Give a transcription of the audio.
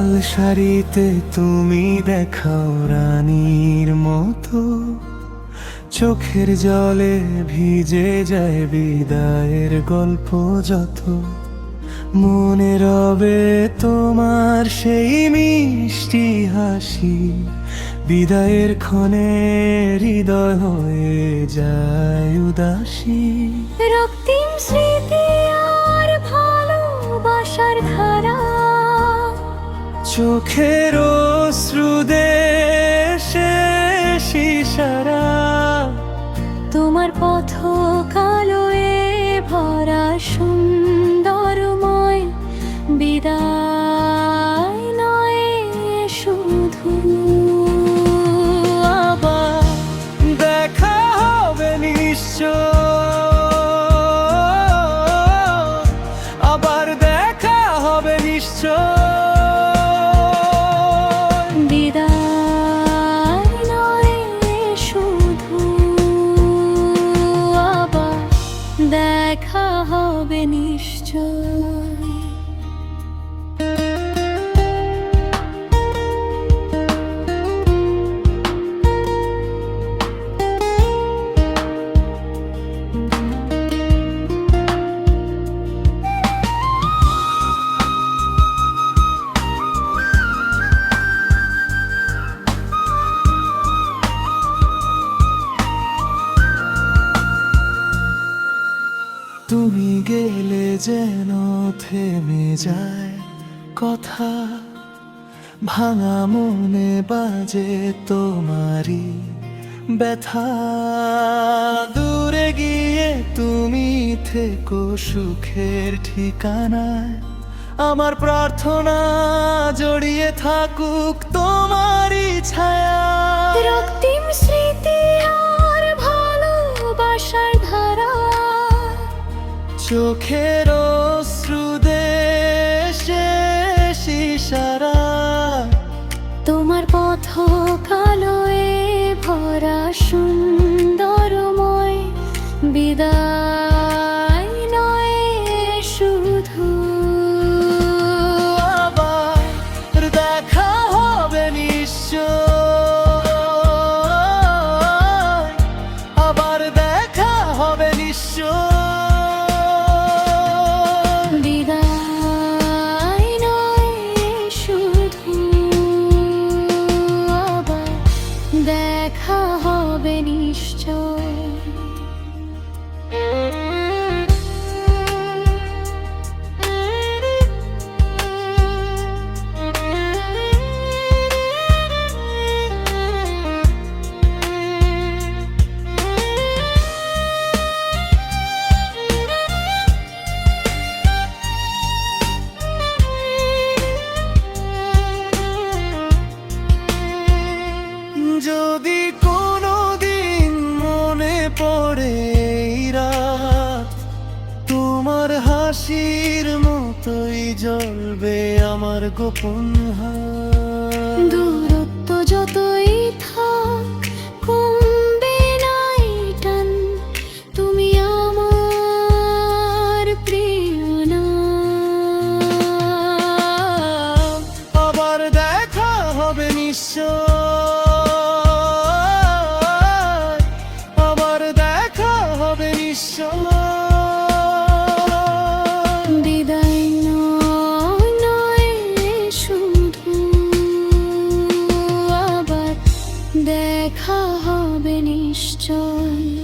লাল শাড়িতে তুমি দেখাও রানীর মতো, চোখের জলে ভিজে যায় বিদায়ের গল্প যত। মনে রবে তোমার সেই মিষ্টি হাসি, বিদায়ের ক্ষণে হৃদয় হয়ে যায় উদাসী। রক্তিম স্মৃতি আর ভালোবাসার ধারা, চোখের অশ্রু দেশে ইশারা। তোমার পথ কালোয় ভরা সুন্দরময়, বিদায় নয় শুধু, আবার দেখা হবে নিশ্চয়, আবার দেখা হবে নিশ্চয়। বিদায় নয় শুধু, আবার দেখা হবে নিশ্চয়। তুমি গেলে যেন থেমে যায় কথা, ভাঙা মনে বাজে তোমারই ব্যথা। দূরে গিয়ে তুমি থেকো সুখের ঠিকানায়, আমার প্রার্থনা জড়িয়ে থাকুক তোমারই ছায়া। রক্তিম স্মৃতি আর ভালোবাসার ধারা, চোখের অশ্রু দেশে ইশারা। তোমার পথ কালোয় ভরা সুন্দরময়, বিদায় নয় শুধু, আবার দেখা হবে নিশ্চয়, আবার দেখা হবে নিশ্চয়। বিদায় নয় শুধু, আবার দেখা হবে নিশ্চয়। যদি কোনোদিন মনে পড়ে এই রাত, তোমার হাসির মতোই জ্বলবে আমার গোপন হাত। দূরত্ব যতই থাক কমবে না এই টান, তুমি আমার প্রিয় না। আবার দেখা হবে নিশ্চয়, আবার দেখা হবে নিশ্চয়। বিদায় নয় শুধু, আবার দেখা হবে নিশ্চয়।